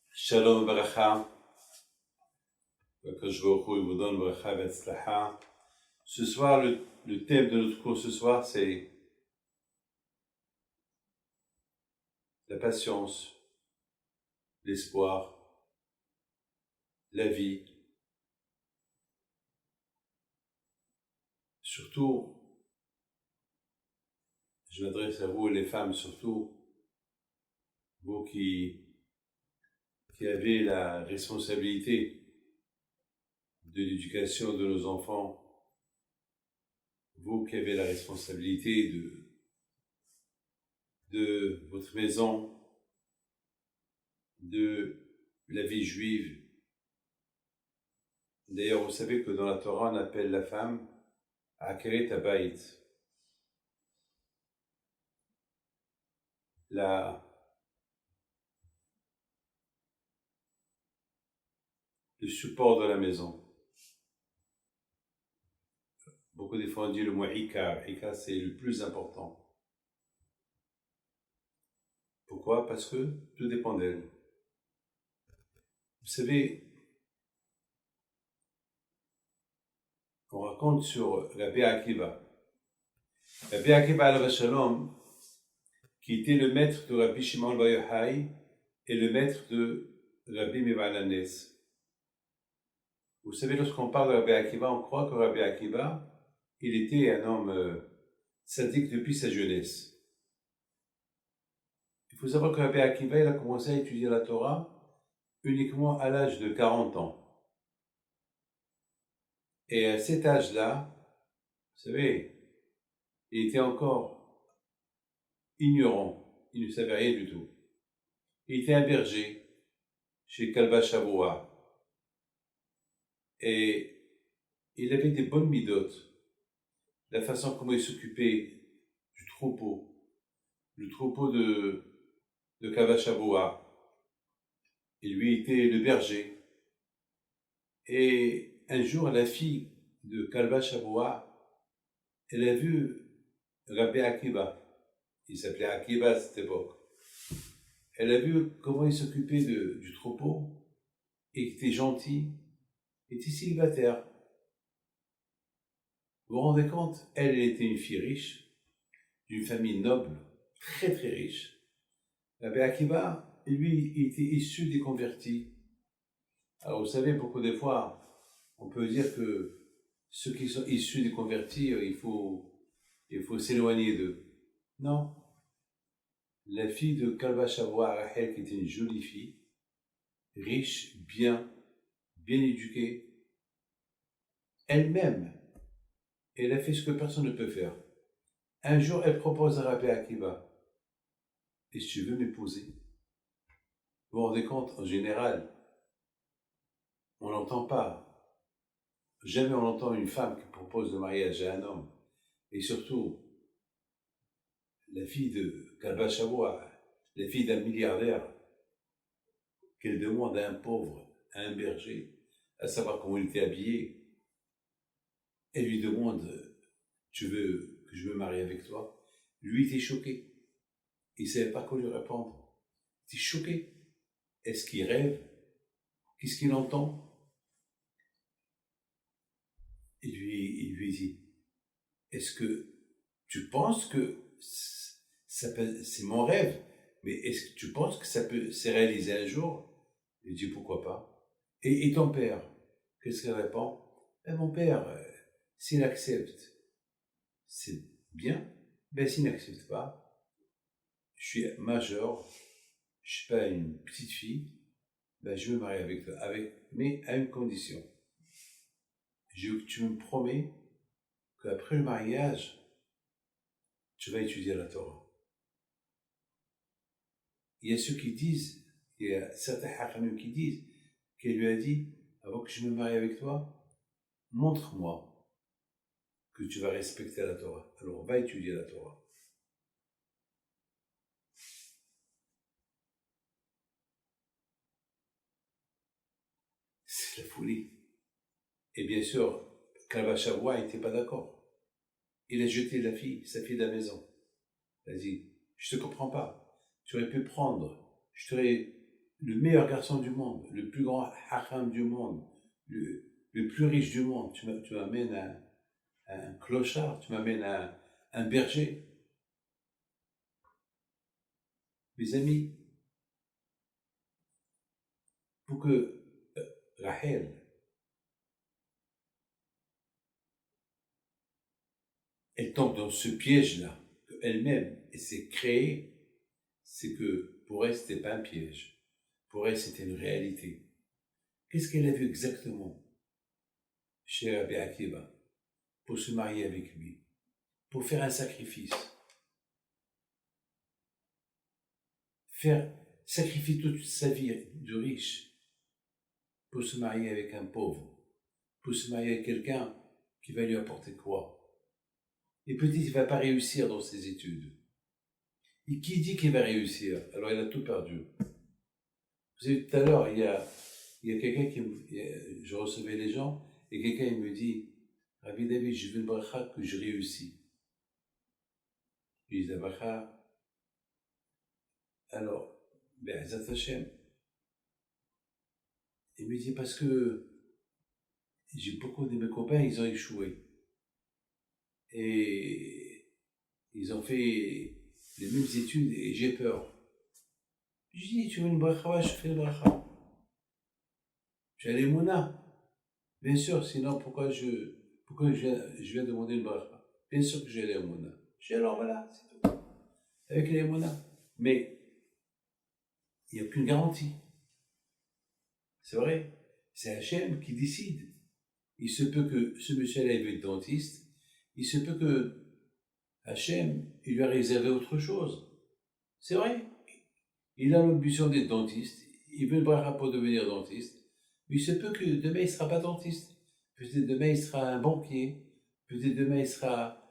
Shalom Baracha, que je vous donne Baracha Vetzlacha. Ce soir, le thème de notre cours ce soir, c'est la patience, l'espoir, la vie. Surtout, je m'adresse à vous les femmes, surtout vous qui avez la responsabilité de l'éducation de nos enfants, vous qui avez la responsabilité de votre maison, de la vie juive. D'ailleurs, vous savez que dans la Torah, on appelle la femme Akeret Habayit, le support de la maison. Beaucoup de fois on dit le mot Ikar. Ikar, c'est le plus important. Pourquoi? Parce que tout dépend d'elle. Vous savez, on raconte sur Rabbi Akiva. Rabbi Akiva alav shalom, qui était le maître de Rabbi Shimon bar Yochai et le maître de Rabbi Meir Hanes. Vous savez, lorsqu'on parle de Rabbi Akiva, on croit que Rabbi Akiva, il était un homme sadique depuis sa jeunesse. Il faut savoir que Rabbi Akiva, il a commencé à étudier la Torah uniquement à l'âge de 40 ans. Et à cet âge-là, vous savez, il était encore ignorant, il ne savait rien du tout. Il était un berger chez Kalba Shavua. Et il avait des bonnes midotes. La façon comment il s'occupait du troupeau, le troupeau de Kalba Shavua. Et lui était le berger. Et un jour, la fille de Kalba Shavua, elle a vu Rabbi Akiva. Il s'appelait Akiva à cette époque. Elle a vu comment il s'occupait du troupeau, et il était gentil, il était célibataire. Vous vous rendez compte? Elle était une fille riche, d'une famille noble, très très riche. Rabbi Akiva, lui, il était issu des convertis. Alors vous savez, beaucoup de fois, on peut dire que ceux qui sont issus des convertis, il faut s'éloigner d'eux. Non. La fille de Kalba Shavua, Rachel, qui était une jolie fille, riche, bien éduquée, elle-même, elle a fait ce que personne ne peut faire. Un jour, elle propose à Rabbi Akiva, « Est-ce que tu veux m'épouser ?» Vous vous rendez compte, en général, on n'entend pas. Jamais on entend une femme qui propose le mariage à un homme. Et surtout, la fille de Kalba Shavua, la fille d'un milliardaire, qu'elle demande à un pauvre, à un berger, à savoir comment il était habillé. Elle lui demande « Tu veux que je me marie avec toi ?» Lui était choqué. Il ne savait pas quoi lui répondre. Il était choqué. Est-ce qu'il rêve? Qu'est-ce qu'il entend? Il lui dit « Est-ce que tu penses que c'est mon rêve, mais est-ce que tu penses que ça peut se réaliser un jour ?» Il dit « Pourquoi pas ?» Et ton père? Qu'est-ce qu'il répond? Mon père, s'il accepte, c'est bien. S'il n'accepte pas, je suis majeur, je ne suis pas une petite fille, je veux me marier avec toi, mais à une condition. Je veux que tu me promets qu'après le mariage, tu vas étudier la Torah. Il y a ceux qui disent, il y a certains hachamim qui disent, qu'elle lui a dit, avant que je me marie avec toi, montre-moi que tu vas respecter la Torah. Alors va étudier la Torah. C'est la folie. Et bien sûr, Kalba Shavua n'était pas d'accord. Il a jeté sa fille de la maison. Il a dit, je ne te comprends pas. tu aurais pu prendre, je serais le meilleur garçon du monde, le plus grand hacham du monde, le plus riche du monde. Tu m'amènes un clochard, tu m'amènes un berger. Mes amis, pour que Rachel elle tombe dans ce piège-là, qu'elle-même elle s'est créée, c'est que pour elle, c'était pas un piège. Pour elle, c'était une réalité. Qu'est-ce qu'elle a vu exactement chez Rabbi Akiva pour se marier avec lui, pour faire un sacrifice, sacrifier toute sa vie de riche pour se marier avec un pauvre, pour se marier avec quelqu'un qui va lui apporter quoi? Et peut-être qu'il ne va pas réussir dans ses études. Et qui dit qu'il va réussir? Alors il a tout perdu. Vous savez, tout à l'heure, il y a quelqu'un je recevais les gens, et quelqu'un il me dit, Rabbi David, je veux une bracha que je réussis. Je dis, la bracha, alors, Be'ezat Hashem. Il me dit, parce que j'ai beaucoup de mes copains, ils ont échoué. Et ils ont fait les mêmes études et j'ai peur. Je dis, tu veux une bracha? Ouais, je fais une bracha. J'ai l'émouna. Bien sûr, sinon pourquoi je viens demander une bracha? Bien sûr que j'ai l'émouna. J'ai alors voilà, c'est tout. Avec l'émouna. Mais il n'y a aucune garantie. C'est vrai. C'est Hachem qui décide. Il se peut que ce monsieur-là ait vu le dentiste. Il se peut que Hachem, il lui a réservé autre chose. C'est vrai. Il a l'ambition d'être dentiste. Il veut une bracha pour devenir dentiste. Mais il se peut que demain, il ne sera pas dentiste. Peut-être demain, il sera un banquier. Peut-être demain, il sera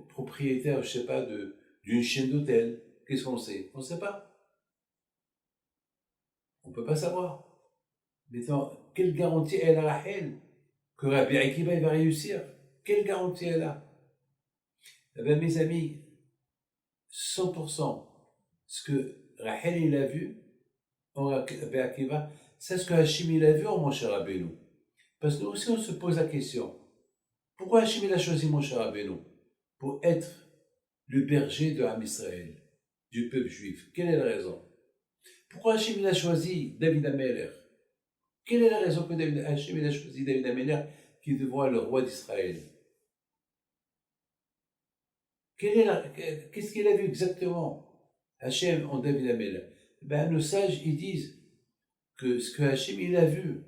propriétaire, je ne sais pas, d'une chaîne d'hôtels. Qu'est-ce qu'on sait? On ne sait pas. On ne peut pas savoir. Maintenant, quelle garantie elle a, elle, que Rabbi Akiva va réussir? Quelle garantie elle a? Eh bien, mes amis, 100%, ce que Rachel il a vu en Rabbi Akiva, c'est ce que Hachim il a vu en Moshe Rabbeinu. Parce que nous aussi on se pose la question, pourquoi Hachim il a choisi Moshe Rabbeinu? Pour être le berger de Ham Israël, du peuple juif. Quelle est la raison? Pourquoi Hachim il a choisi David HaMelech? Quelle est la raison que Hachim il a choisi David HaMelech qui devient le roi d'Israël? Qu'est-ce qu'il a vu exactement Hachem en David HaMelech? Ben, nos sages ils disent que ce que Hachem il a vu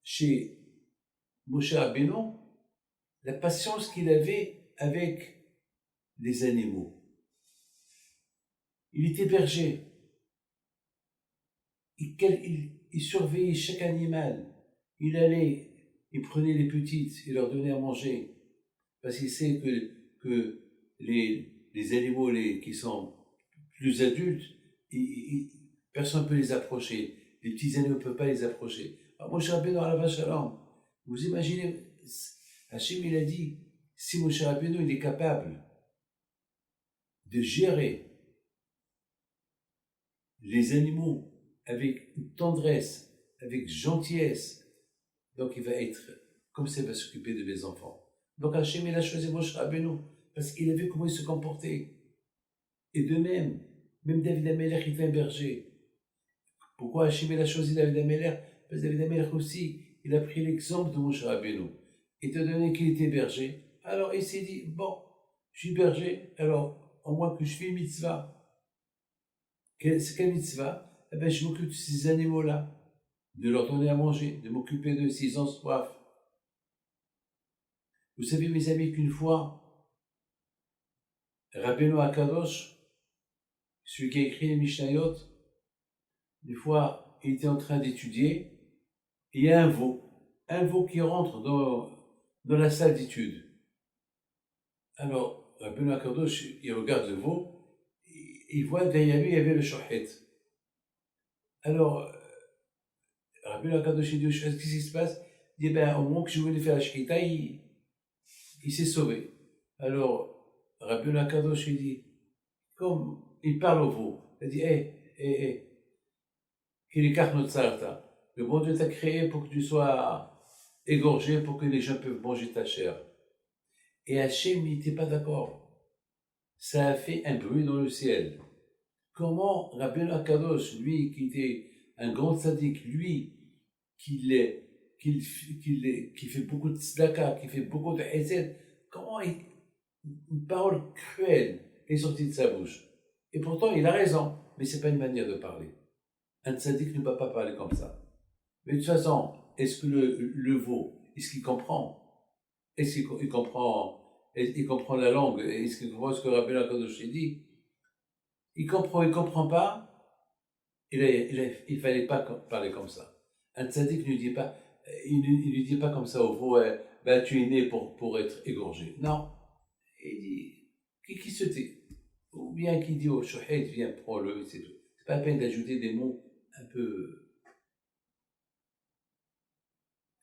chez Moshe Rabbeinu, la patience qu'il avait avec les animaux. Il était berger. Il surveillait chaque animal. Il prenait les petites, il leur donnait à manger. Parce qu'il sait que les animaux qui sont plus adultes, personne ne peut les approcher. Les petits animaux ne peuvent pas les approcher. Alors, Moshe Rabbeinu Alav Shalom, vous imaginez, Hachem il a dit, si Moshe Rabbeinu il est capable de gérer les animaux avec tendresse, avec gentillesse, donc il va être comme ça, il va s'occuper de mes enfants. Donc Hachem il a choisi Moshe Rabbeinu parce qu'il a vu comment il se comportait. Et de même David HaMelech il fait un berger. Pourquoi Hachem il a choisi David HaMelech? Parce que David HaMelech aussi, il a pris l'exemple de Moshe Rabbeinu. Étant donné qu'il était berger, alors il s'est dit, bon, je suis berger, alors au moins que je fais une mitzvah. C'est quelle mitzvah? Eh bien, je m'occupe de ces animaux-là, de leur donner à manger, de m'occuper d'eux s'ils ont soif. Vous savez, mes amis, qu'une fois, Rabbeinu Akadosh, celui qui a écrit les Mishnayot, une fois, il était en train d'étudier, et il y a un veau qui rentre dans la salle d'étude. Alors, Rabbeinu Akadosh, il regarde le veau, il voit derrière lui, il y avait le shochet. Alors, Rabbeinu Akadosh, il dit, qu'est-ce qui se passe? Il dit, ben, au moment que je voulais faire la shkita, il s'est sauvé. Alors, Rabbeinu Akadosh, il dit, comme il parle au veau. Il dit, qu'il écarte notre sarta. Le bon Dieu t'a créé pour que tu sois égorgé, pour que les gens peuvent manger ta chair. Et Hachem, il n'était pas d'accord. Ça a fait un bruit dans le ciel. Comment Rabbeinu Akadosh, lui qui était un grand sadique, lui qui fait beaucoup de tzedaka, qui fait beaucoup de hesed, comment une parole cruelle est sortie de sa bouche? Et pourtant, il a raison, mais c'est pas une manière de parler. Un tzaddik ne va pas parler comme ça. Mais de toute façon, est-ce que le veau, est-ce qu'il comprend? Est-ce qu'il comprend la langue? Est-ce qu'il comprend ce que Rabbeinu Akadosh dit? Il comprend pas. Il fallait pas parler comme ça. Un tzaddik ne dit pas, il ne dit pas comme ça au veau, ben, tu es né pour être égorgé. Non. Il dit, qui se tait? Ou bien qui dit au shouhet, viens, prends-le, c'est tout. C'est pas la peine d'ajouter des mots un peu.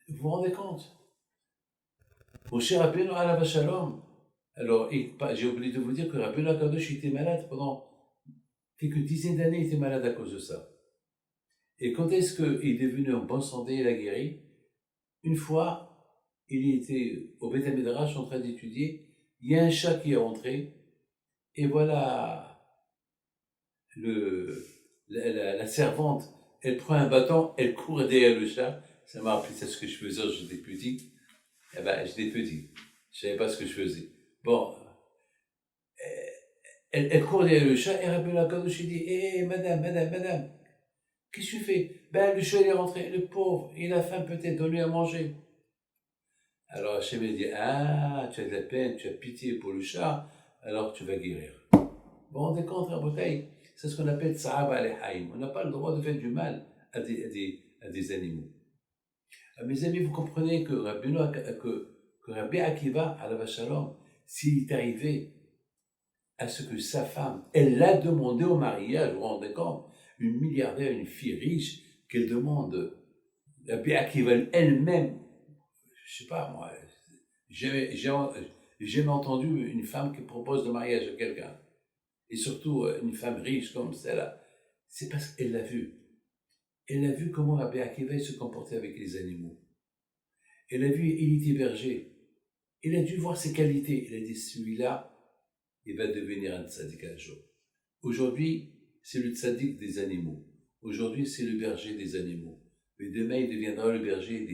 Vous vous rendez compte? Mon cher Rabbeinu alav shalom. Alors, j'ai oublié de vous dire que Rabbeinu Akadosh était malade pendant quelques dizaines d'années, il était malade à cause de ça. Et quand est-ce qu'il est devenu en bonne santé, il a guéri? Une fois, il était au Beth Midrash en train d'étudier, il y a un chat qui est rentré, et voilà, la servante, elle prend un bâton, elle court derrière le chat. Ça m'a rappelé ça, ce que je faisais quand j'étais petit. Eh ben, j'étais petit, je savais pas ce que je faisais. Bon, elle court derrière le chat, et Rabbeinu Akadosh dit, madame, qu'est-ce que tu fais? Ben, le chat il est rentré, le pauvre, il a faim peut-être, donne-lui à manger. Alors Hachem dit, ah, tu as de la peine, tu as pitié pour le chat, alors tu vas guérir. Vous vous rendez compte, Rabotai? C'est ce qu'on appelle Tsa'ab al-Haïm. On n'a pas le droit de faire du mal à des animaux. Mes amis, vous comprenez que Rabbi Akiva, alav shalom, s'il est arrivé à ce que sa femme, elle l'a demandé au mariage, vous vous rendez compte? Une milliardaire, une fille riche, qu'elle demande, Rabbi Akiva elle-même, je sais pas moi, j'ai jamais entendu une femme qui propose le mariage à quelqu'un, et surtout une femme riche comme celle-là. C'est parce qu'elle l'a vu. Elle a vu comment Rabbi Akiva se comportait avec les animaux. Elle a vu, il était berger. Elle a dû voir ses qualités. Elle a dit, celui-là, il va devenir un tzaddik un jour. Aujourd'hui, c'est le tzaddik des animaux. Aujourd'hui, c'est le berger des animaux. Mais demain, il deviendra le berger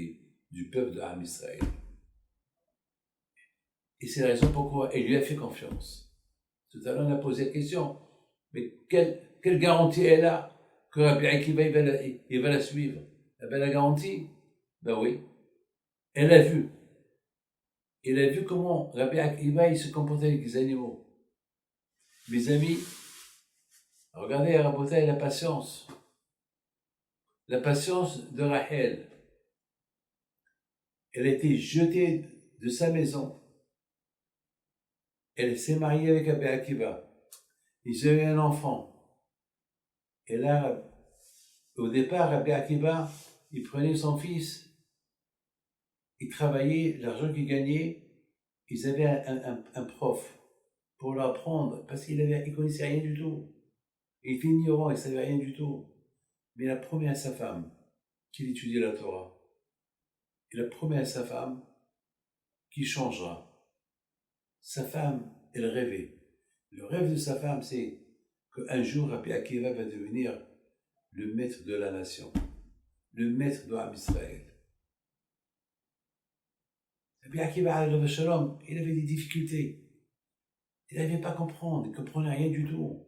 du peuple de Am Israël. Et c'est la raison pourquoi elle lui a fait confiance. Tout à l'heure, on a posé la question, mais quelle garantie elle a que Rabbi Akiva il va la suivre? Eh bien, la garantie, ben oui, elle a vu. Elle a vu comment Rabbi Akiva il se comportait avec les animaux. Mes amis, regardez à Rabotai la patience. La patience de Rachel. Elle a été jetée de sa maison. Elle s'est mariée avec Rabbi Akiva. Ils ont eu un enfant. Et là, au départ, Rabbi Akiva, il prenait son fils, il travaillait, l'argent qu'il gagnait, ils avaient un prof pour l'apprendre, parce qu'il ne connaissait rien du tout. Il était ignorant, il ne savait rien du tout. Mais il a promis à sa femme qu'il étudiait la Torah. Il a promis à sa femme qu'il changera. Sa femme, elle rêvait. Le rêve de sa femme, c'est qu'un jour, Rabbi Akiva va devenir le maître de la nation, le maître de Am Israël. Rabbi Akiva, alav shalom, il avait des difficultés. Il n'arrivait pas à comprendre, il ne comprenait rien du tout.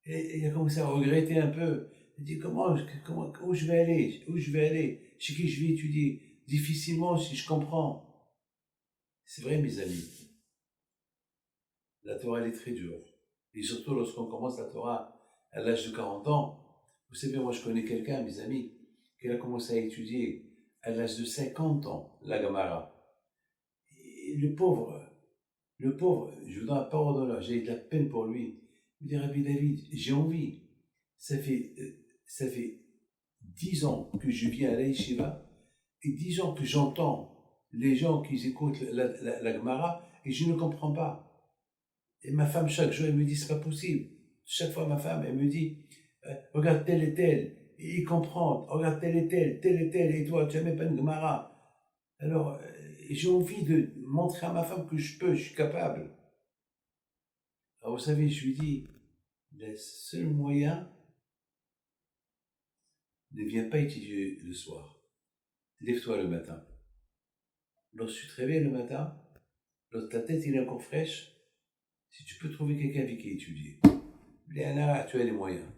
Et il a commencé à regretter un peu. Il dit, où je vais aller, chez qui je vais étudier? Difficilement si je comprends. C'est vrai, mes amis. La Torah, elle est très dure. Et surtout lorsqu'on commence la Torah à l'âge de 40 ans. Vous savez, moi je connais quelqu'un, mes amis, qui a commencé à étudier à l'âge de 50 ans, la Gemara. Et le pauvre, je vous donne la parole d'honneur, j'ai de la peine pour lui. Il me dit, Rabbi David, j'ai envie. Ça fait 10 ans que je viens à la Yeshiva et 10 ans que j'entends les gens qui écoutent la Gemara et je ne comprends pas. Et ma femme, chaque jour, elle me dit, c'est pas possible. Chaque fois, ma femme, elle me dit, regarde tel et tel, il comprend, regarde tel et tel, et toi, tu n'as même pas une Gemara. Alors, j'ai envie de montrer à ma femme que je peux, je suis capable. Alors, vous savez, je lui dis, le seul moyen, ne viens pas étudier le soir. Lève-toi le matin. Lorsque tu te réveilles le matin, lorsque ta tête est encore fraîche, si tu peux trouver quelqu'un avec qui étudier, tu as les moyens.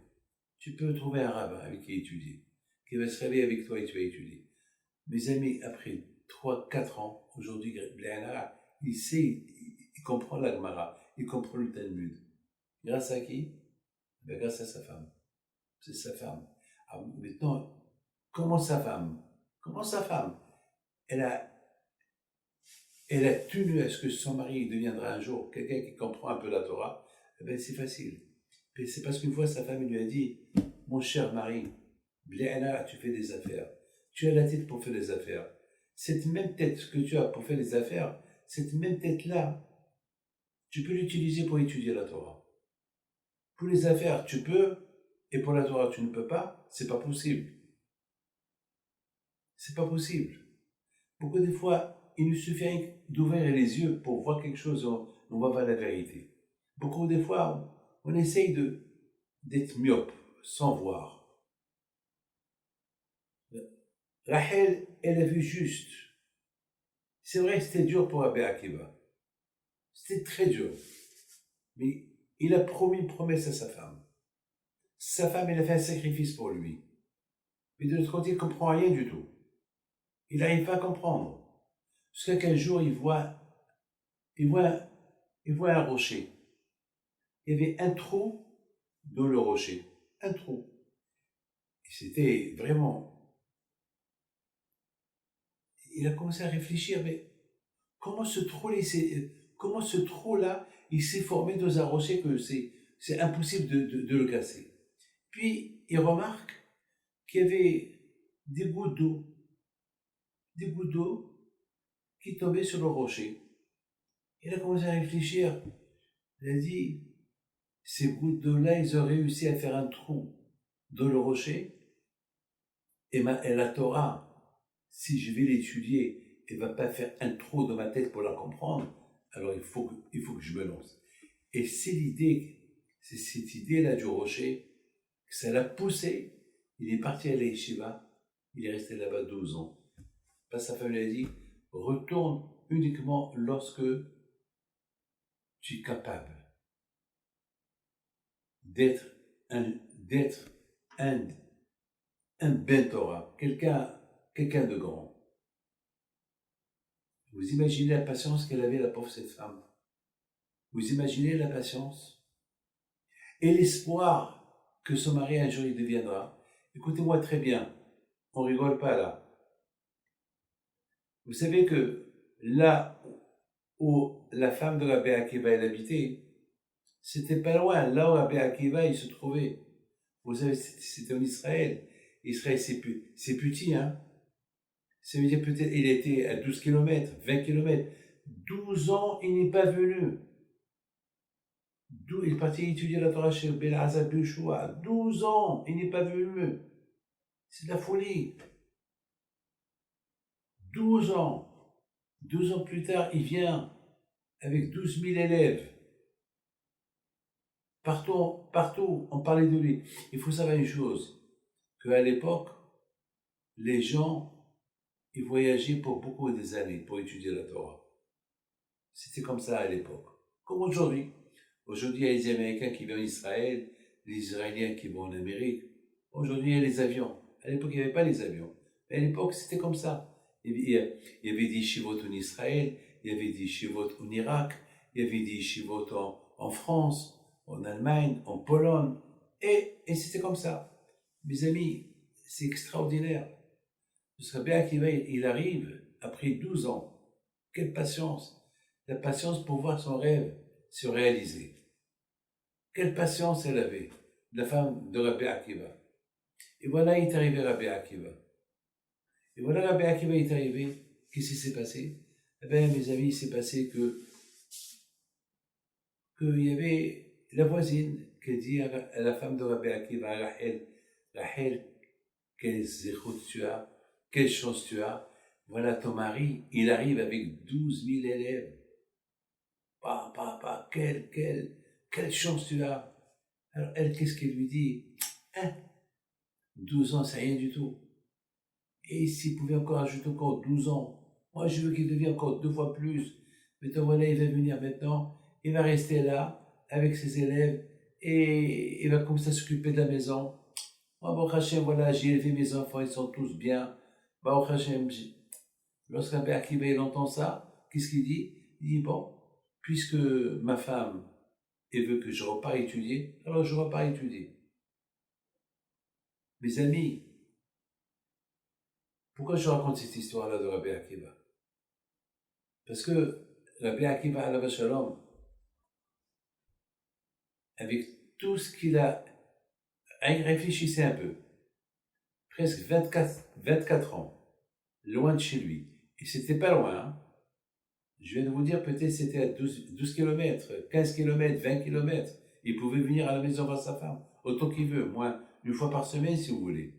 Tu peux trouver un rabbin avec qui étudier, qui va se réveiller avec toi et tu vas étudier. Mes amis, après 3-4 ans, aujourd'hui, il sait, il comprend la Gemara, il comprend le Talmud. Grâce à qui? Ben, grâce à sa femme. C'est sa femme. Alors maintenant, comment sa femme? Elle a tenu à ce que son mari deviendra un jour quelqu'un qui comprend un peu la Torah. Eh ben, c'est facile. Et c'est parce qu'une fois, sa femme lui a dit, mon cher mari, tu fais des affaires. Tu as la tête pour faire des affaires. Cette même tête que tu as pour faire des affaires, cette même tête-là, tu peux l'utiliser pour étudier la Torah. Pour les affaires, tu peux, et pour la Torah, tu ne peux pas, c'est pas possible. C'est pas possible. Beaucoup de fois, il nous suffit d'ouvrir les yeux pour voir quelque chose, on va voir la vérité. Beaucoup de fois, on essaye d'être myope, sans voir. Rachel, elle a vu juste. C'est vrai que c'était dur pour Rabbi Akiva. C'était très dur. Mais il a promis une promesse à sa femme. Sa femme, elle a fait un sacrifice pour lui. Mais de l'autre côté, il ne comprend rien du tout. Il n'arrive pas à comprendre. Jusqu'à qu'un jour, il voit un rocher. Il y avait un trou dans le rocher. Un trou. Et c'était vraiment... Il a commencé à réfléchir, mais comment ce trou-là, il s'est formé dans un rocher que c'est impossible de le casser. Puis, il remarque qu'il y avait des gouttes d'eau qui tombaient sur le rocher. Il a commencé à réfléchir. Il a dit, ces gouttes d'eau-là, ils ont réussi à faire un trou dans le rocher. Et la Torah, si je vais l'étudier, elle ne va pas faire un trou dans ma tête pour la comprendre. Alors il faut que je me lance. Et c'est cette idée-là du rocher, que ça l'a poussé. Il est parti à la yeshiva, il est resté là-bas 12 ans. Sa femme lui a dit, retourne uniquement lorsque tu es capable d'être un Ben Torah, quelqu'un de grand. Vous imaginez la patience qu'elle avait, la pauvre cette femme. Vous imaginez la patience et l'espoir que son mari un jour il deviendra. Écoutez-moi très bien, on rigole pas là. Vous savez que là où la femme de Rabbi Akiva elle habitait, c'était pas loin, là où Rabbi Akiva il se trouvait. Vous savez, c'était en Israël. Israël, c'est petit, hein. Ça veut dire peut-être il était à 12 km, 20 km. 12 ans, il n'est pas venu. Il est parti étudier la Torah chez Ben Azab Yeshua. 12 ans, il n'est pas venu. C'est de la folie. 12 ans. 12 ans plus tard, il vient avec 12 000 élèves. Partout, on parlait de lui. Il faut savoir une chose, qu'à l'époque, les gens, ils voyageaient pour beaucoup des années pour étudier la Torah. C'était comme ça à l'époque. Comme aujourd'hui. Aujourd'hui, il y a les Américains qui vont en Israël, les Israéliens qui vont en Amérique. Aujourd'hui, il y a les avions. À l'époque, il n'y avait pas les avions. Mais à l'époque, c'était comme ça. Il y avait des chivotes en Israël, il y avait des chivotes en Irak, il y avait des chivotes en France, en Allemagne, en Pologne. Et c'était comme ça. Mes amis, c'est extraordinaire. Ce serait bien qu'il arrive après 12 ans. Quelle patience! La patience pour voir son rêve se réaliser. Quelle patience elle avait, la femme de Rabbi Akiva. Et voilà, il est arrivé Rabbi Akiva. Et voilà, Rabbi Akiva est arrivé. Qu'est-ce qui s'est passé? Eh bien, mes amis, il s'est passé que qu'il y avait la voisine qui dit à la femme de Rabbi Akiva, Rachel, quelle zéchout tu as, quelle chance tu as. Voilà ton mari, il arrive avec 12 000 élèves. Quelle chance tu as. Alors elle, qu'est-ce qu'elle lui dit? 12 ans, c'est rien du tout. Et s'il pouvait encore ajouter encore 12 ans, moi je veux qu'il devienne encore 2 fois plus. Maintenant voilà, il va venir maintenant, il va rester là avec ses élèves et il va commencer à s'occuper de la maison. Moi, bon Hachem, voilà, j'ai élevé mes enfants, ils sont tous bien. Bon Hachem, lorsqu'un père qui il entend ça, qu'est-ce qu'il dit? Il dit, bon, puisque ma femme veut que je repars étudier, alors je repars étudier. Mes amis, pourquoi je raconte cette histoire-là de Rabbi Akiva? Parce que Rabbi Akiva, alav shalom, avec tout ce qu'il a, réfléchissez un peu, presque 24 ans, loin de chez lui, et c'était pas loin, hein? Je viens de vous dire, peut-être c'était à 12 km, 15 km, 20 km. Il pouvait venir à la maison voir sa femme, autant qu'il veut, moins une fois par semaine si vous voulez.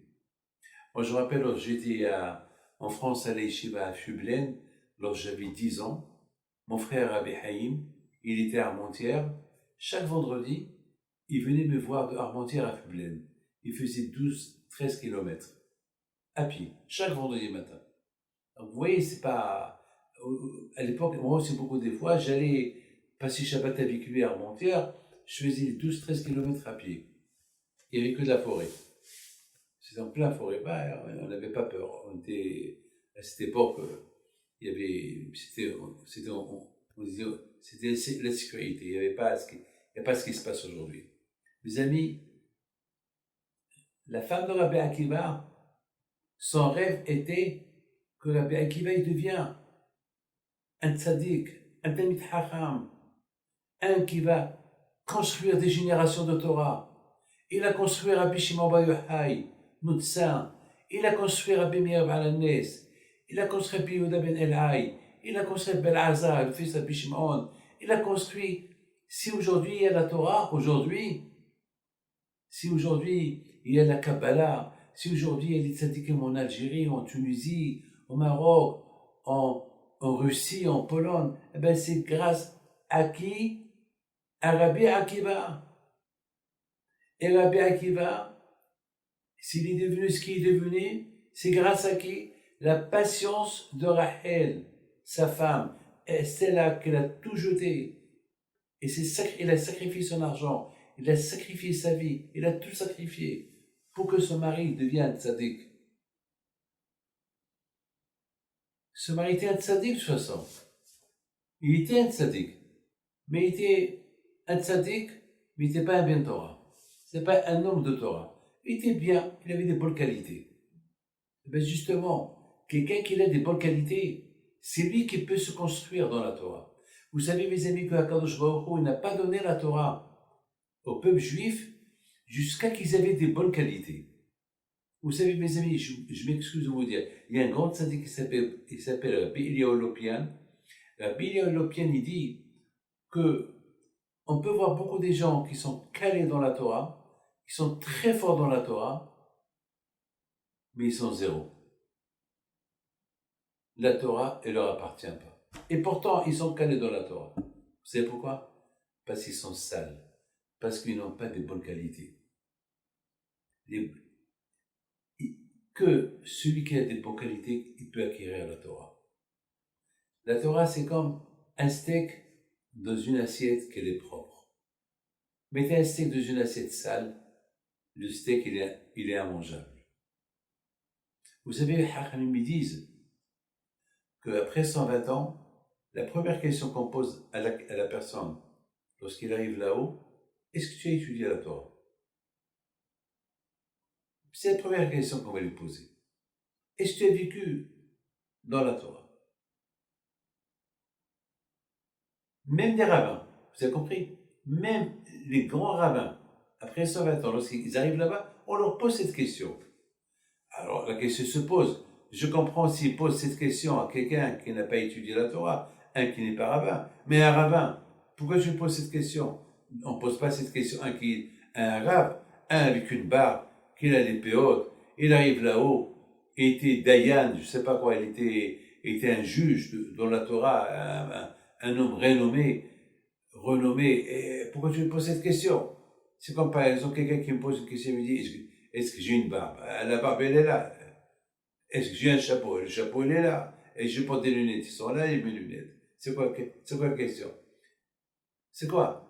Moi je me rappelle, lorsque j'étais en France à l'Yeshiva à Fublen, lorsque j'avais 10 ans, mon frère Rabbi Haïm, il était à Armentières. Chaque vendredi, il venait me voir de Armentières à Fublen. Il faisait 12-13 km à pied, chaque vendredi matin. Donc, vous voyez, c'est pas... À l'époque, moi aussi beaucoup des fois, j'allais passer Shabbat avec lui à Armentières, je faisais 12-13 km à pied. Il n'y avait que de la forêt. C'était en plein forêt. Bah, on n'avait pas peur. On était, à cette époque, il y avait, on disait, c'était la sécurité. Il n'y avait pas ce qui se passe aujourd'hui. Mes amis, la femme de Rabbi Akiva, son rêve était que Rabbi Akiva il devient un tzaddik, un tamid hacham, un qui va construire des générations de Torah. Il a construit Rabbi Shimon Bar Yochai, notre saint. Il a construit Rabbi Meir Baal HaNes. Il a construit Rabbi Yehuda ben Elai. Il a construit Ben Azar, le fils de Rabbi Shimon. Il a construit. Si aujourd'hui il y a la Torah, si aujourd'hui il y a la Kabbalah, si aujourd'hui il y a les tzaddikim en Algérie, en Tunisie, au Maroc, en Russie, en Pologne, eh ben c'est grâce à qui? À Rabbi Akiva. Et Rabbi Akiva, s'il est devenu ce qu'il est devenu, c'est grâce à qui? La patience de Rachel, sa femme. Et c'est là qu'elle a tout jeté. Et il a sacrifié son argent, il a sacrifié sa vie, il a tout sacrifié pour que son mari devienne tzaddik. Ce mari était un tzaddik de toute façon. Il était un tzaddik. Mais il était un tzaddik, mais il n'était pas un ben Torah. Ce n'est pas un homme de Torah. Il était bien, il avait des bonnes qualités. Ben justement, quelqu'un qui a des bonnes qualités, c'est lui qui peut se construire dans la Torah. Vous savez, mes amis, que Akadosh Baruch Hu n'a pas donné la Torah au peuple juif jusqu'à qu'ils avaient des bonnes qualités. Vous savez, mes amis, je m'excuse de vous dire, il y a un grand tzaddik qui s'appelle Rabbi Eliyahu Lopian. Rabbi Eliyahu Lopian, il dit que on peut voir beaucoup de gens qui sont calés dans la Torah, qui sont très forts dans la Torah, mais ils sont zéro. La Torah, elle leur appartient pas. Et pourtant, ils sont calés dans la Torah. Vous savez pourquoi? Parce qu'ils sont sales. Parce qu'ils n'ont pas de bonnes qualités. Que celui qui a des bonnes qualités, il peut acquérir la Torah. La Torah, c'est comme un steak dans une assiette qui est propre. Mettez un steak dans une assiette sale, le steak, il est immangeable. Vous savez, les Hachamim me disent qu'après 120 ans, la première question qu'on pose à la personne lorsqu'il arrive là-haut, est-ce que tu as étudié la Torah? C'est la première question qu'on va lui poser. Est-ce que tu as vécu dans la Torah? Même des rabbins, vous avez compris? Même les grands rabbins, après 120 ans, lorsqu'ils arrivent là-bas, on leur pose cette question. Alors la question se pose. Je comprends s'ils posent cette question à quelqu'un qui n'a pas étudié la Torah, un qui n'est pas rabbin, mais un rabbin, Pourquoi je pose cette question? On ne pose pas cette question à qui? À un arabe, un avec une barbe, qui a l'épée haute, il arrive là-haut, il était Dayan, je ne sais pas quoi, il était un juge dans la Torah, un homme renommé. Et pourquoi tu me poses cette question? C'est comme par exemple quelqu'un qui me pose une question et me dit, est-ce que j'ai une barbe? La barbe, elle est là. Est-ce que j'ai un chapeau? Le chapeau, il est là. Et je porte des lunettes, ils sont là, mes lunettes. C'est quoi la question? C'est quoi?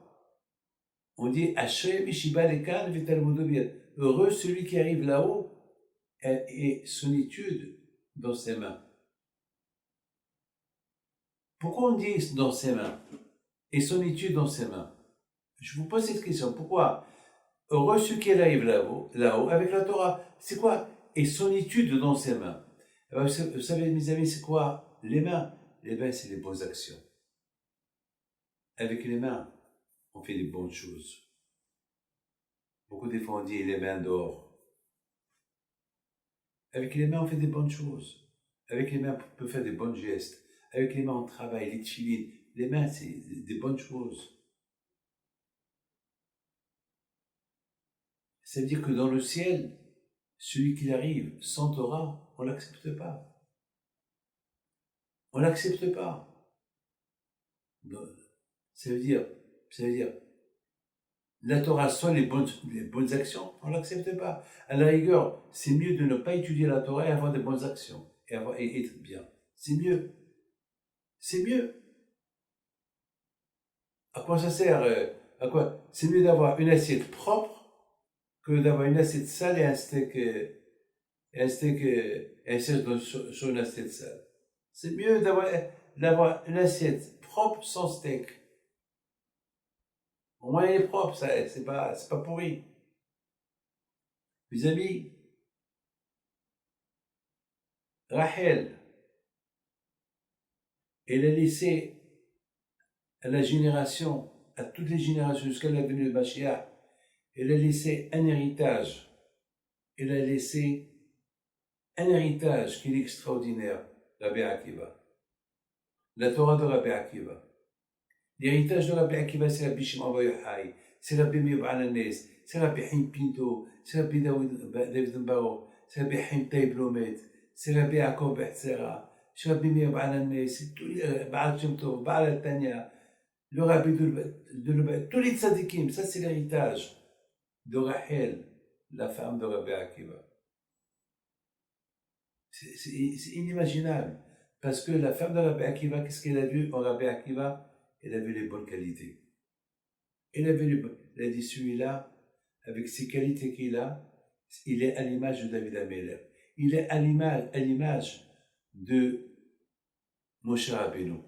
On dit, Ashrei Mishiba Lekan Vitalmudobir. Heureux celui qui arrive là-haut et son étude dans ses mains. Pourquoi on dit dans ses mains? Et son étude dans ses mains. Je vous pose cette question. Pourquoi? Heureux celui qui arrive là-haut avec la Torah. C'est quoi? Et son étude dans ses mains. Alors, vous savez, mes amis, c'est quoi? Les mains. Les mains, c'est les bonnes actions. Avec les mains, on fait des bonnes choses. Beaucoup de fois, on dit les mains d'or. Avec les mains, on fait des bonnes choses. Avec les mains, on peut faire des bons gestes. Avec les mains, on travaille, les tchilines. Les mains, c'est des bonnes choses. Ça veut dire que dans le ciel, celui qui arrive sans Torah, on ne l'accepte pas. On ne l'accepte pas. Ça veut dire, la Torah sans les bonnes actions, on ne l'accepte pas. À la rigueur, c'est mieux de ne pas étudier la Torah et avoir des bonnes actions et être bien. C'est mieux. C'est mieux. À quoi ça sert? À quoi? C'est mieux d'avoir une assiette propre que d'avoir une assiette sale et un steak sur une assiette sale. C'est mieux d'avoir une assiette propre sans steak. Au moins, elle est propre, ça, c'est pas pourri. Mes amis, Rachel, elle a laissé à la génération, à toutes les générations jusqu'à la venue de Mashiach, elle a laissé un héritage. Elle a laissé un héritage qui est extraordinaire, Rabbi Akiva. La Torah de Rabbi Akiva. L'héritage de Rabbi Akiva, c'est Rabbi Shimon Bar Yochai, c'est Rabbi Meir Baal HaNes, c'est Rabbi Chaim Pinto, c'est Rabbi David Baro, c'est Rabbi Chaim Taib Lomet, c'est Rabbi Yaakov Betzera, c'est Rabbi Meir Baal HaNes, c'est tous les Baal Shem Tov, Baal Tanya, le Rabbi de tous les tzadikim. Ça, c'est l'héritage de Rachel, la femme de Rabbi Akiva. C'est inimaginable. Parce que la femme de Rabbi Akiva, qu'est-ce qu'elle a vu en Rabbi Akiva? Elle a vu les bonnes qualités. Elle a dit, celui-là, avec ces qualités qu'il a, il est à l'image de David Ameler. Il est à l'image de Moshe Rabbeinu.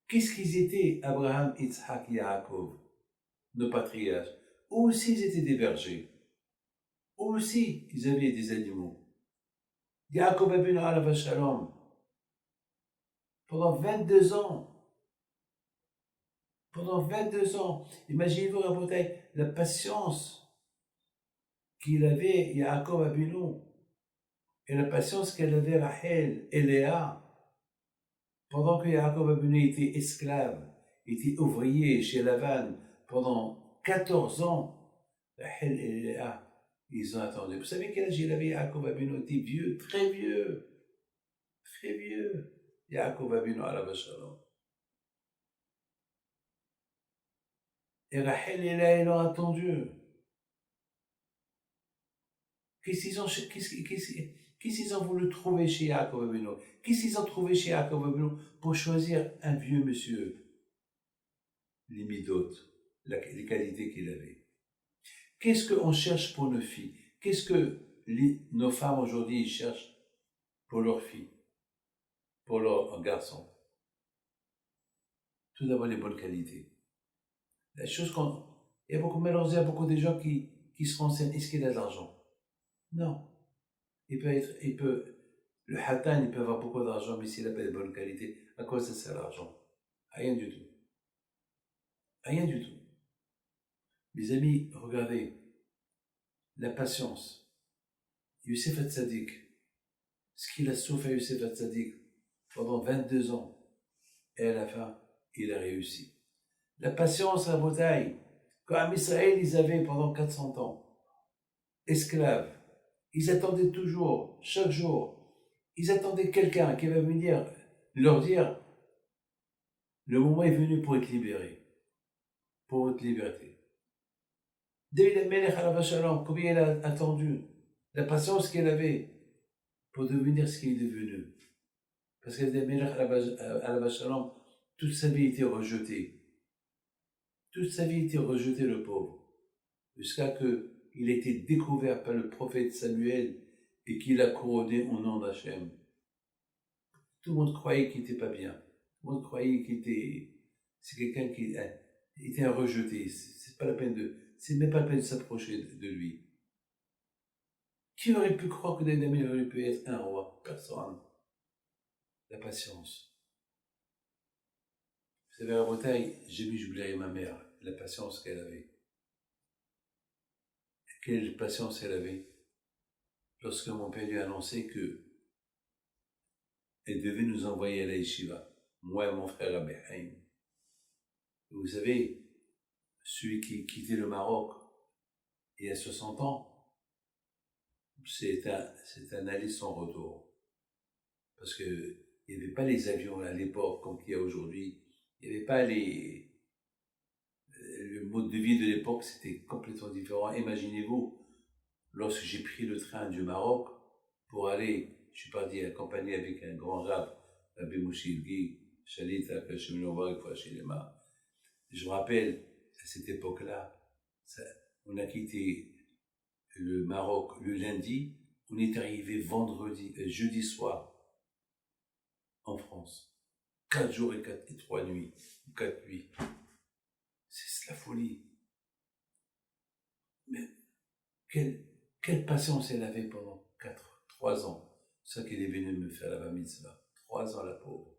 Qu'est-ce qu'ils étaient, Abraham, Yitzhak et Yaakov, nos patriarches? Eux aussi, ils étaient des bergers. Eux aussi, ils avaient des animaux. Yaakov Abinu alav shalom, pendant 22 ans, imaginez-vous, Rabotai, la patience qu'il avait, Yaakov Abinu, et la patience qu'elle avait Rachel et Léa, pendant que Yaakov Abinu était esclave, était ouvrier chez Lavan pendant 14 ans, Rachel et Léa, ils ont attendu. Vous savez quel âge il avait? Yaakov Abinu était vieux, très vieux, Yaakov Abinu alav shalom. Et Rachel et Léa, ils l'ont attendu. Qu'est-ce qu'ils ont voulu trouver chez Yaakov Abinu? Qu'est-ce qu'ils ont trouvé chez Yaakov Abinu pour choisir un vieux monsieur? Les midotes, les qualités qu'il avait. Qu'est-ce qu'on cherche pour nos filles? Qu'est-ce que nos femmes aujourd'hui cherchent pour leurs filles, pour leurs garçons? Tout d'abord, les bonnes qualités. La chose il y a malheureusement, il y a beaucoup de gens qui se renseignent. Est-ce qu'il a de l'argent? Non. Le hatan, il peut avoir beaucoup d'argent, mais s'il n'a pas de bonne qualité, à quoi ça sert l'argent? Rien du tout. Rien du tout. Mes amis, regardez, la patience. Youssef Hatzadik, ce qu'il a souffert Youssef Hatzadik pendant 22 ans, et à la fin, il a réussi. La patience à bataille. Quand Israël, ils avaient pendant 400 ans, esclaves, ils attendaient toujours, chaque jour, ils attendaient quelqu'un qui va venir leur dire, le moment est venu pour être libéré, pour votre liberté. David Amelech Alav Shalom, combien il a attendu, la patience qu'il avait pour devenir ce qu'il est devenu. Parce que David Amelech Alav Shalom, toute sa vie était rejetée. Toute sa vie était rejetée, le pauvre. Jusqu'à que il a été découvert par le prophète Samuel et qu'il a couronné au nom d'Hachem. Tout le monde croyait qu'il n'était pas bien. Tout le monde croyait qu'il était... C'est quelqu'un qui était un rejeté. C'est même pas la peine de s'approcher de lui. Qui aurait pu croire que David Amelech aurait pu être un roi? Personne. La patience. Vous savez, à Bretagne, j'oublierai ma mère, la patience qu'elle avait. Quelle patience elle avait lorsque mon père lui a annoncé que elle devait nous envoyer à la yeshiva, moi et mon frère Abihaim. Vous savez, celui qui quittait le Maroc il y a 60 ans, c'est un aller sans retour. Parce que il n'y avait pas les avions à l'époque comme qu'il y a aujourd'hui. Il n'y avait pas le mode de vie de l'époque, c'était complètement différent. Imaginez-vous, lorsque j'ai pris le train du Maroc pour aller, je suis parti accompagné avec un grand rave, Rabbi Moshe Ilgi, Shalit Hashim Novak, Fashilema. Je me rappelle, à cette époque-là, on a quitté le Maroc le lundi, on est arrivé jeudi soir en France. 4 jours et 3 nuits, ou 4 nuits. C'est la folie. Mais quelle patience elle avait pendant 3 ans. C'est ça qu'elle est venue me faire la bar mitzvah. 3 ans, la pauvre.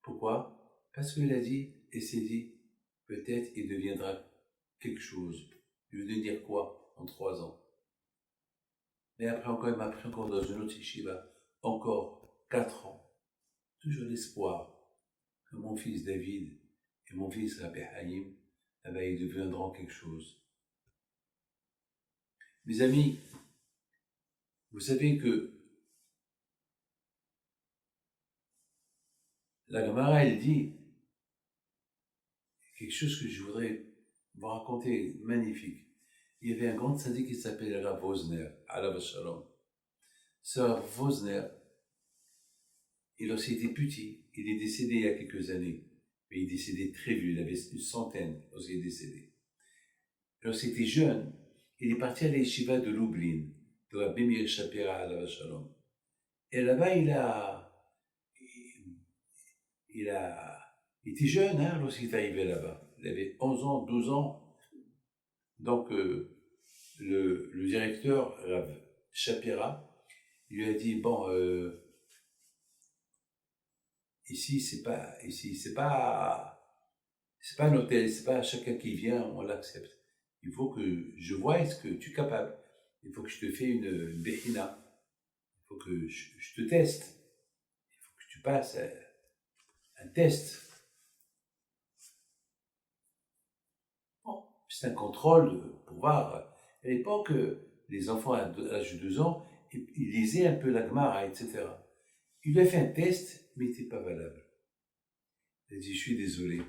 Pourquoi? Parce qu'il a dit, et s'est dit, peut-être il deviendra quelque chose. Il veut dire quoi en 3 ans? Et après encore, il m'a pris encore dans une autre yeshiva, encore 4 ans. Toujours l'espoir que mon fils David et mon fils Rabbi Haïm, ils deviendront quelque chose. Mes amis, vous savez que la Gemara, elle dit quelque chose que je voudrais vous raconter, magnifique. Il y avait un grand tzaddik qui s'appelait Rav Wosner, Alav Shalom. Ce Rav Wosner, il a aussi été petit, il est décédé il y a quelques années, mais il est décédé très vieux, il avait une centaine lorsqu'il est décédé. Lorsqu'il était jeune, il est parti à la yeshiva de Lublin, de Rabbi Meir Shapira, Alav Shalom. Et là-bas, il était jeune lorsqu'il est arrivé là-bas. Il avait 11 ans, 12 ans. Donc, le directeur, Rav Shapira, il lui a dit, bon, ici, c'est pas un hôtel, c'est pas chacun qui vient, on l'accepte. Il faut que je voie est-ce que tu es capable. Il faut que je te fasse une bechina. Il faut que je te teste. Il faut que tu passes un test. Bon, c'est un contrôle pour voir. À l'époque, les enfants à l'âge de 2 ans, ils lisaient un peu la Gemara, etc. Il lui a fait un test, mais il n'était pas valable. Il a dit, je suis désolé.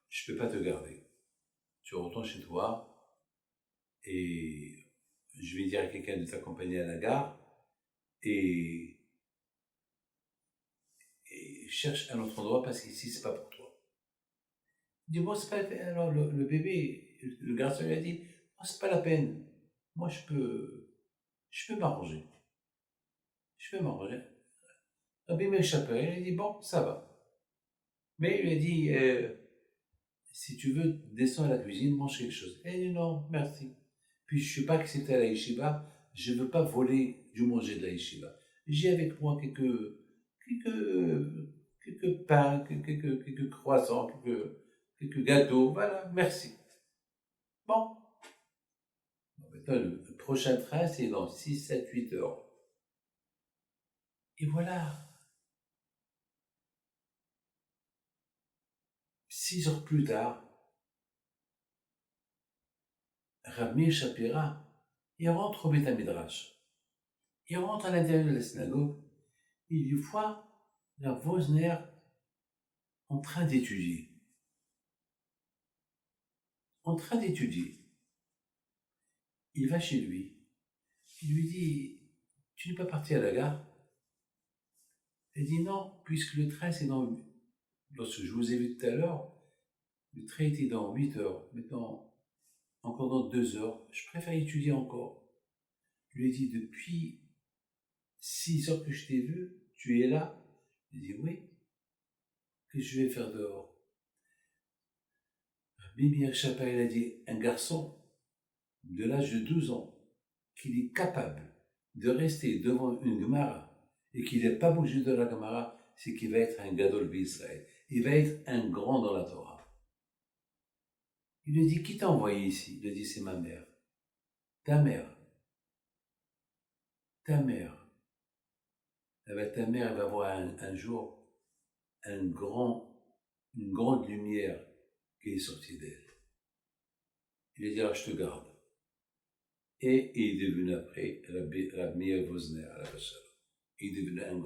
Je ne peux pas te garder. Tu retournes chez toi et je vais dire à quelqu'un de t'accompagner à la gare et cherche un autre endroit parce qu'ici, c'est pas pour toi. Il dit, bon, c'est pas la peine. Alors, le bébé, le garçon lui a dit, oh, c'est pas la peine. Moi, je peux m'arranger. Je peux m'arranger. Rabbi Meir Shapira, il a dit, bon, ça va. Mais il lui a dit, si tu veux, descends à la cuisine, mange quelque chose. Elle dit, non, merci. Puis je ne suis pas accepté à la yeshiva, je ne veux pas voler du manger de la yeshiva. J'ai avec moi quelques pains, quelques croissants, quelques gâteaux, voilà, merci. Bon. Maintenant, le prochain train, c'est dans 6, 7, 8 heures. Et voilà. 6 heures plus tard, Rav Meir Shapira, il rentre au Beth Midrash. Il rentre à l'intérieur de la synagogue, il voit Rav Wosner en train d'étudier. Il va chez lui, il lui dit, tu n'es pas parti à la gare? Il dit non, puisque le train c'est dans... Lorsque je vous ai vu tout à l'heure, le train était dans 8 heures, maintenant encore dans 2 heures, je préfère étudier encore. Je lui ai dit, depuis 6 heures que je t'ai vu, tu es là? Il dit oui, qu'est-ce que je vais faire dehors? Bibi Chapa, il a dit, un garçon de l'âge de 12 ans, qu'il est capable de rester devant une Gemara et qu'il n'est pas bougé de la Gemara, c'est qu'il va être un Gadol d'Israël. Il va être un grand dans la Torah. Il lui dit, qui t'a envoyé ici? Il lui dit, c'est ma mère. Ta mère. Eh bien, ta mère va voir un jour une grande lumière qui est sortie d'elle. Il lui dit, alors je te garde. Et il est devenu après Rav Meir Wosner à la Vachal. Il est devenu un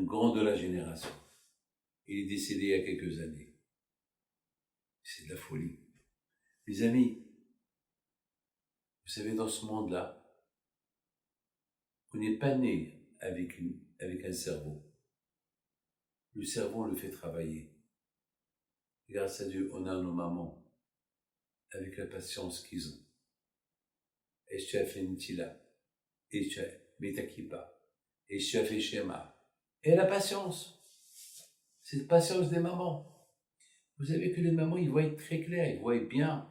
grand de la génération. Il est décédé il y a quelques années. C'est de la folie. Les amis, vous savez, dans ce monde-là, on n'est pas né avec un cerveau. Le cerveau, on le fait travailler. Grâce à Dieu, on a nos mamans, avec la patience qu'ils ont. Et tu as fait Nitila, et tu as Metakipa, et tu as fait Shema. Et la patience, c'est la patience des mamans. Vous savez que les mamans, ils voient très clair, ils voient bien.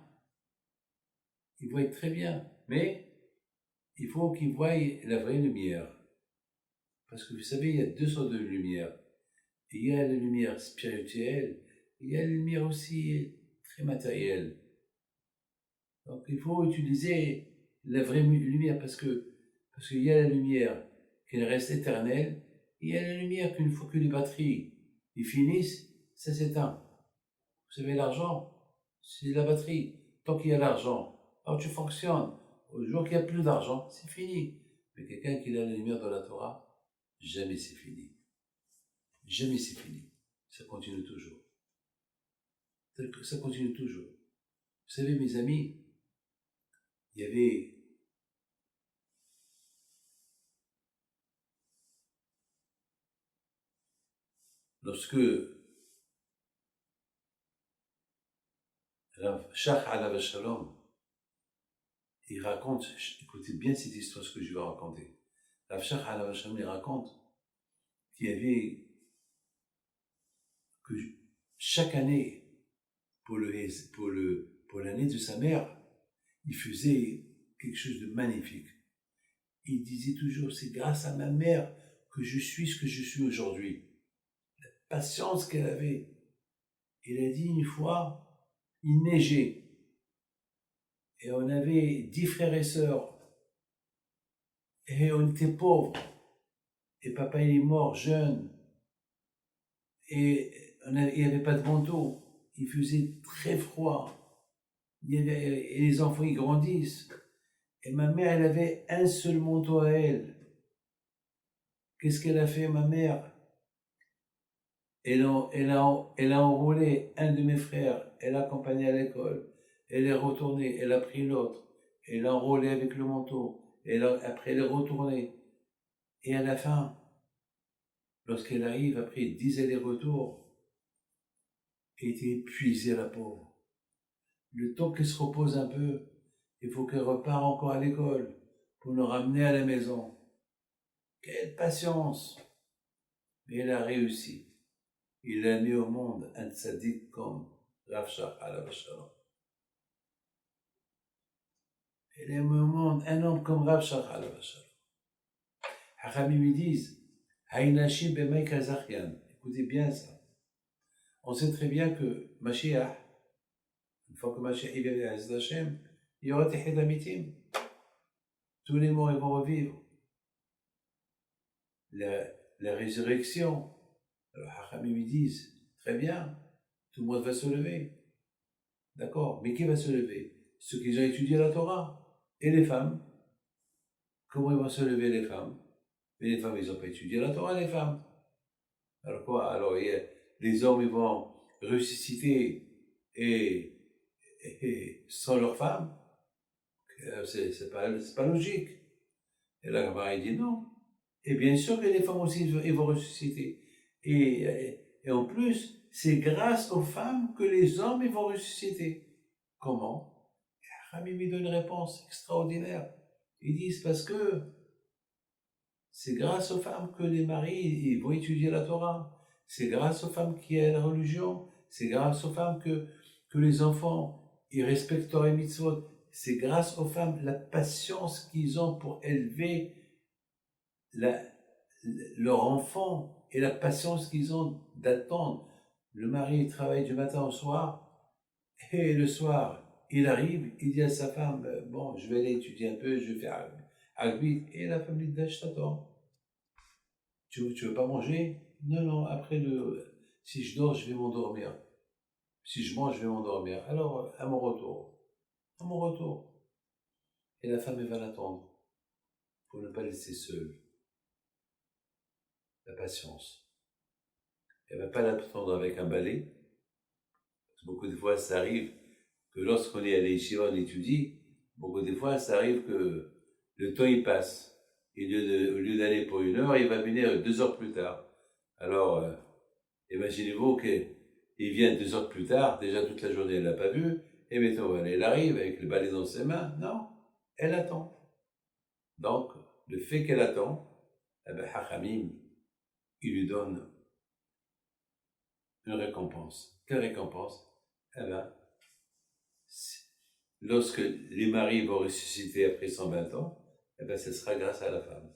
Ils voient très bien. Mais il faut qu'ils voient la vraie lumière. Parce que vous savez, il y a 2 sortes de lumière. Il y a la lumière spirituelle, il y a la lumière aussi très matérielle. Donc il faut utiliser la vraie lumière parce qu'il y a la lumière qui reste éternelle, et il y a la lumière qu'une fois que les batteries ils finissent, ça s'éteint. Vous savez, l'argent, c'est la batterie. Tant qu'il y a l'argent, alors tu fonctionnes. Au jour qu'il n'y a plus d'argent, c'est fini. Mais quelqu'un qui a la lumière de la Torah, jamais c'est fini. Jamais c'est fini. Ça continue toujours. Ça continue toujours. Vous savez, mes amis, il y avait lorsque Rav Shach alav shalom, il raconte, écoutez bien cette histoire, ce que je vais raconter. Rav Shach alav shalom, il raconte qu'il y avait que chaque année, pour l'année de sa mère, il faisait quelque chose de magnifique. Il disait toujours, c'est grâce à ma mère que je suis ce que je suis aujourd'hui. La patience qu'elle avait. Il a dit une fois, il neigeait. Et on avait 10 frères et sœurs. Et on était pauvres. Et papa, il est mort jeune. Et il n'y avait pas de manteau. Il faisait très froid. Et les enfants, ils grandissent. Et ma mère, elle avait un seul manteau à elle. Qu'est-ce qu'elle a fait, ma mère? Elle a enrôlé un de mes frères. Elle l'a accompagné à l'école. Elle est retournée. Elle a pris l'autre. Elle l'a enrôlé avec le manteau. Après, elle est retournée. Et à la fin, lorsqu'elle arrive, après 10 allers-retours, elle était épuisée, la pauvre. Le temps qu'elle se repose un peu, il faut qu'elle repart encore à l'école pour nous ramener à la maison. Quelle patience! Mais elle a réussi. Il a mis au monde un tzaddik comme Rav Shach alav shalom. Il a mis au monde un homme comme Rav Shach alav shalom. Hachamim lui disent, Haïnashi b'may kazachyan. Écoutez bien ça. On sait très bien que Mashiach, une fois que Mashiach il vient à Hashem, il y aura Tehid Amitim. Tous les morts ils vont revivre. La résurrection. Alors Hachamim lui disent, très bien, Tout le monde va se lever. D'accord? Mais qui va se lever? Ceux qui ont étudié la Torah. Et les femmes? Comment ils vont se lever, les femmes? Mais les femmes, ils n'ont pas étudié la Torah, les femmes. Alors quoi? Alors, les hommes, ils vont ressusciter et sans leurs femmes? C'est pas logique. Et la Gemara dit non. Et bien sûr que les femmes aussi, ils vont ressusciter. Et en plus, c'est grâce aux femmes que les hommes, ils vont ressusciter. Comment? Rami me donne une réponse extraordinaire. Ils disent parce que c'est grâce aux femmes que les maris, ils vont étudier la Torah. C'est grâce aux femmes qu'il y a la religion. C'est grâce aux femmes que les enfants, ils respectent Torah et Mitzvot. C'est grâce aux femmes, la patience qu'ils ont pour élever leur enfant et la patience qu'ils ont d'attendre. Le mari travaille du matin au soir et le soir, il arrive, il dit à sa femme, bon, je vais aller étudier un peu, je vais faire Arbit. Et la femme lui dit, je t'attends. Tu veux pas manger? Non, non, si je dors, je vais m'endormir. Si je mange, je vais m'endormir. Alors, à mon retour. Et la femme, elle va l'attendre pour ne pas laisser seule. La patience. Elle ne va pas l'attendre avec un balai. Beaucoup de fois, ça arrive que lorsqu'on est à l'Yeshiva, on étudie, beaucoup de fois, ça arrive que le temps, il passe. Et au lieu d'aller pour 1 heure, il va venir 2 heures plus tard. Alors, imaginez-vous qu'il vient 2 heures plus tard, déjà toute la journée, elle ne l'a pas vu, et maintenant, elle arrive avec le balai dans ses mains. Non, elle attend. Donc, le fait qu'elle attend, eh ben, Hachamim, il lui donne une récompense. Quelle récompense? Eh ben, lorsque les maris vont ressusciter après 120 ans, eh ben, ce sera grâce à la femme.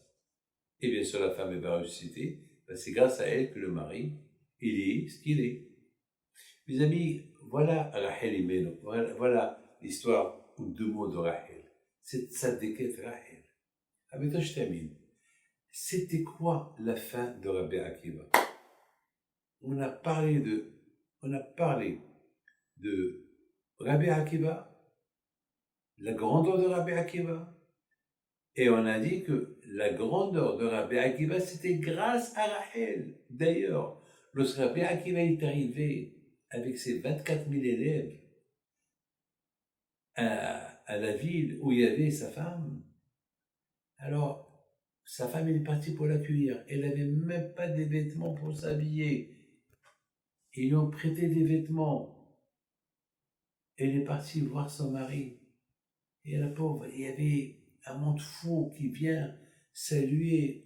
Et bien sûr, la femme elle va ressusciter, ben, c'est grâce à elle que le mari, il est ce qu'il est. Mes amis, voilà Rachel Imenu, voilà l'histoire ou 2 mots de Rachel. C'est Tzaddiket Rachel. Avec toi, je termine. C'était quoi la fin de Rabbi Akiva? On a parlé de Rabbi Akiva, la grandeur de Rabbi Akiva, et on a dit que la grandeur de Rabbi Akiva, c'était grâce à Rachel. D'ailleurs, lorsque Rabbi Akiva est arrivé avec ses 24 000 élèves à la ville où il y avait sa femme, alors sa femme est partie pour l'accueillir. Elle n'avait même pas des vêtements pour s'habiller. Ils lui ont prêté des vêtements. Elle est partie voir son mari. Et la pauvre, il y avait un monde fou qui vient saluer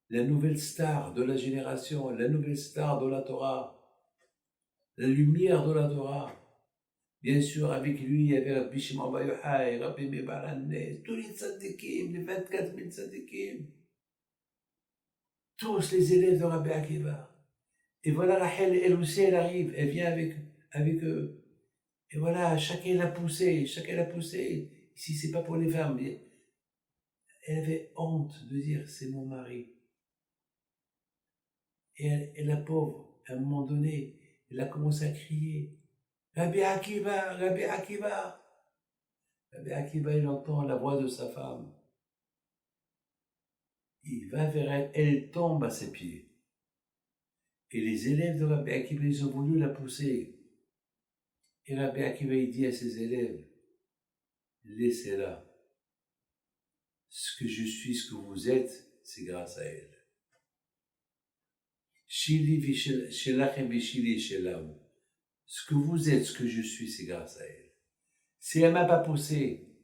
la nouvelle star de la génération, la nouvelle star de la Torah, la lumière de la Torah. Bien sûr, avec lui, il y avait Rabbi Shimon Bar Yochai, Rabbi Meir bar Hanès, tous les tzaddikim, les 24 000 tzaddikim, tous les élèves de Rabbi Akiva. Et voilà, Rachel, elle aussi, elle arrive, elle vient avec eux. Et voilà, chacun l'a poussé. Si c'est pas pour les femmes, elle avait honte de dire c'est mon mari. Et la pauvre, à un moment donné, elle a commencé à crier Rabbi Akiva, Rabbi Akiva. Rabbi Akiva, il entend la voix de sa femme. Il va vers elle, elle tombe à ses pieds. Et les élèves de Rabbi Akiva, ils ont voulu la pousser. Et Rabbi Akiva, il dit à ses élèves, laissez-la. Ce que je suis, ce que vous êtes, c'est grâce à elle. Shili shelachem v'shili shelahu. Ce que vous êtes, ce que je suis, c'est grâce à elle. Si elle m'a pas poussé,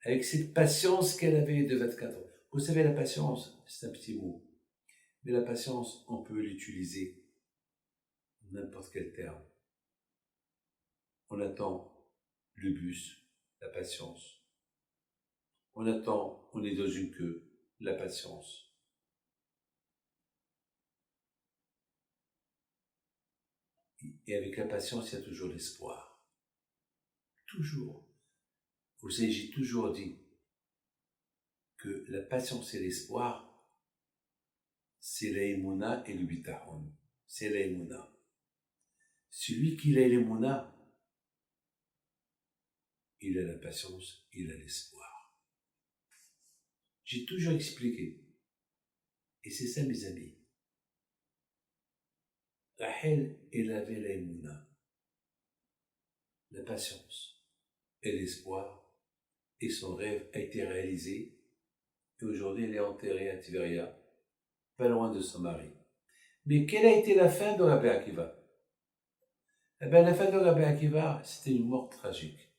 avec cette patience qu'elle avait de 24 ans. Vous savez, la patience, c'est un petit mot. Mais la patience, on peut l'utiliser n'importe quel terme. On attend le bus, la patience. On attend, on est dans une queue, la patience. Et avec la patience, il y a toujours l'espoir. Toujours. Vous savez, j'ai toujours dit que la patience et l'espoir, c'est la émouna et le bitachon. C'est la émouna. Celui qui a l'émouna, il a la patience, il a l'espoir. J'ai toujours expliqué, et c'est ça mes amis. Rahel, elle avait l'émouna, la patience et l'espoir, et son rêve a été réalisé, et aujourd'hui elle est enterrée à Tiberia, pas loin de son mari. Mais quelle a été la fin de Rabbi Akiva? Eh bien, la fin de Rabbi Akiva, c'était une mort tragique.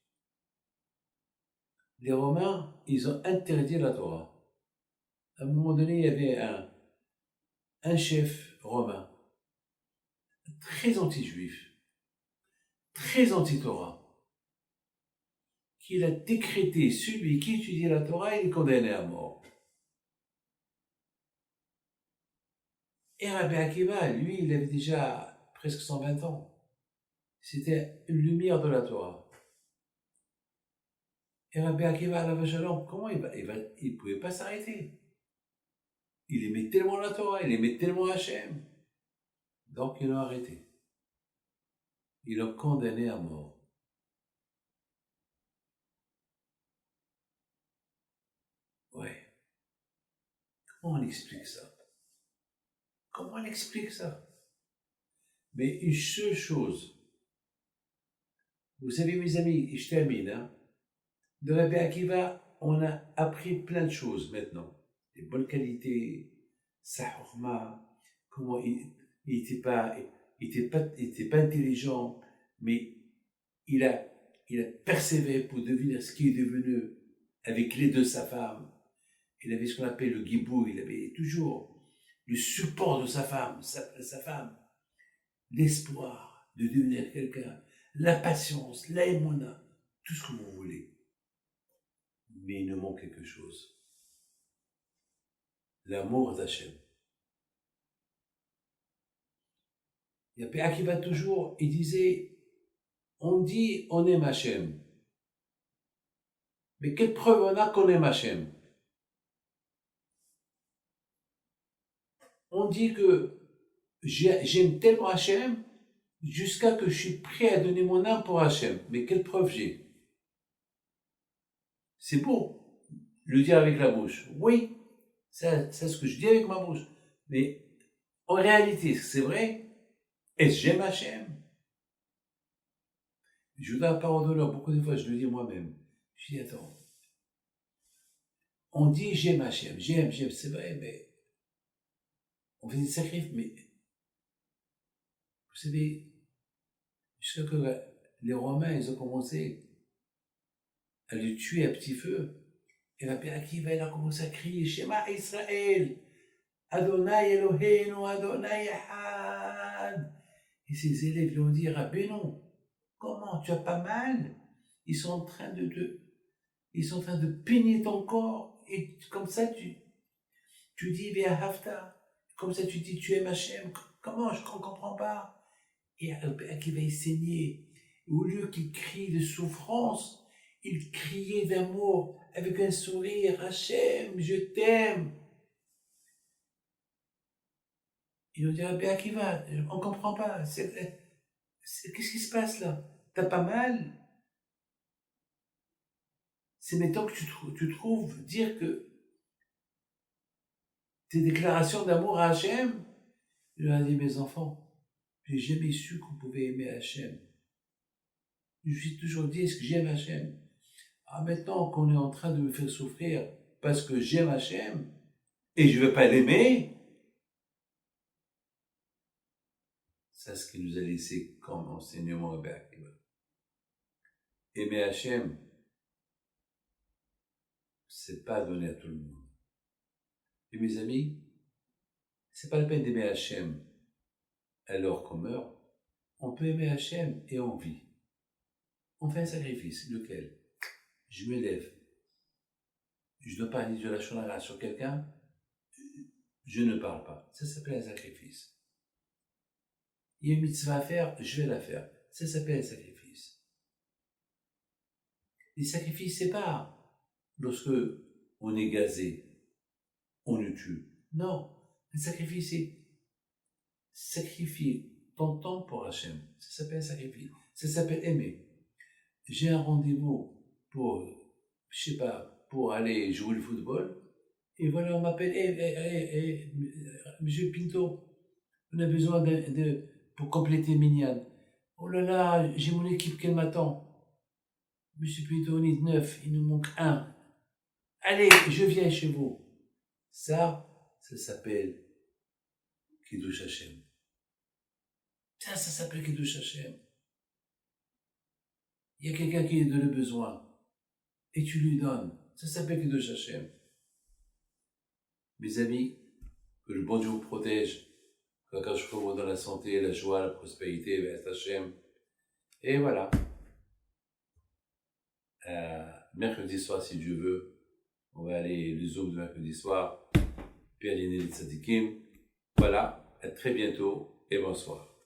Les Romains, ils ont interdit la Torah. À un moment donné, il y avait un chef romain, très anti-juif, très anti-Torah, qui a décrété celui qui étudie la Torah, il est condamné à mort. Et Rabbi Akiva, lui, il avait déjà presque 120 ans. C'était une lumière de la Torah. Et Rabbi Akiva, à la Shalom, comment il pouvait pas s'arrêter. Il aimait tellement la Torah, il aimait tellement Hachem. Donc, ils l'ont arrêté. Ils l'ont condamné à mort. Ouais. Comment on explique ça? Comment on explique ça? Mais une seule chose. Vous savez, mes amis, et je termine, hein, de Rabbi Akiva, on a appris plein de choses maintenant. Les bonnes qualités, sa hurma, comment il n'était pas intelligent, mais il a persévéré pour devenir ce qu'il est devenu avec l'aide de sa femme. Il avait ce qu'on appelle le guibou, il avait toujours le support de sa femme, l'espoir de devenir quelqu'un, la patience, l'aïmouna, tout ce que vous voulez. Mais il nous manque quelque chose. L'amour d'Hachem. Il y a Péa qui va toujours, il disait, on dit on aime Hachem. Mais quelle preuve on a qu'on aime Hachem? On dit que j'aime tellement Hachem jusqu'à que je suis prêt à donner mon âme pour Hachem. Mais quelle preuve j'ai? C'est beau le dire avec la bouche. Oui, c'est ce que je dis avec ma bouche. Mais en réalité, c'est vrai? Est-ce que j'aime Hachem? Je vous donne la parole d'honneur. Beaucoup de fois, je le dis moi-même. Je dis, attends. On dit j'aime Hachem. J'aime, c'est vrai, mais on fait des sacrifices. Mais vous savez, jusqu'à que les Romains, ils ont commencé à le tuer à petit feu. Et la Père Akiva, il a commencé à crier Shema Israël, Adonai Eloheinu, Adonai Echad. Et ses élèves lui ont dit Rabbi, non, comment, tu as pas mal? Ils sont en train de peigner ton corps, et comme ça tu dis Via Hafta, comme ça tu dis tu aimes Hachem. Comment, je ne comprends pas. Et le Père Akiva, il saignait. Au lieu qu'il crie de souffrance, il criait d'amour avec un sourire, Hachem, je t'aime. Il nous dit, Rabbi Akiva, on ne comprend pas. Qu'est-ce qui se passe là? T'as pas mal? C'est maintenant que tu trouves dire que tes déclarations d'amour à Hachem. Il lui a dit, mes enfants, j'ai jamais su qu'on pouvait aimer Hachem. Je me suis toujours dit, est-ce que j'aime Hachem? Ah, maintenant qu'on est en train de me faire souffrir parce que j'aime Hachem et je ne veux pas l'aimer, c'est ce qu'il nous a laissé comme enseignement à Berkiva. Aimer Hachem, c'est pas donné à tout le monde. Et mes amis, c'est pas la peine d'aimer Hachem alors qu'on meurt. On peut aimer Hachem et on vit. On fait un sacrifice, lequel? Je me lève. Je ne dois pas dire de la shonara sur quelqu'un. Je ne parle pas. Ça s'appelle un sacrifice. Il y a une mitzvah à faire, je vais la faire. Ça s'appelle un sacrifice. Les sacrifices, c'est pas lorsque on est gazé, on le tue. Non, un sacrifice, c'est sacrifier ton temps pour Hachem. Ça s'appelle sacrifice. Ça s'appelle aimer. J'ai un rendez-vous pour, je sais pas, pour aller jouer le football. Et voilà, on m'appelle, Monsieur Pinto, on a besoin pour compléter Minyan. Oh là là, j'ai mon équipe qui m'attend. Monsieur Pinto, on est 9, il nous manque un. Allez, je viens chez vous. Ça s'appelle Kiddush Hashem. Ça s'appelle Kiddush Hashem. Il y a quelqu'un qui est dans le besoin. Et tu lui donnes. Ça s'appelle Kiddush Hashem. Mes amis, que le bon Dieu vous protège. Que je vous dans la santé, la joie, la prospérité, vers Hashem. Et voilà. Mercredi soir, si Dieu veut, on va aller le Zoom de mercredi soir. Puis aller les tzadikim. Voilà. À très bientôt et bonsoir.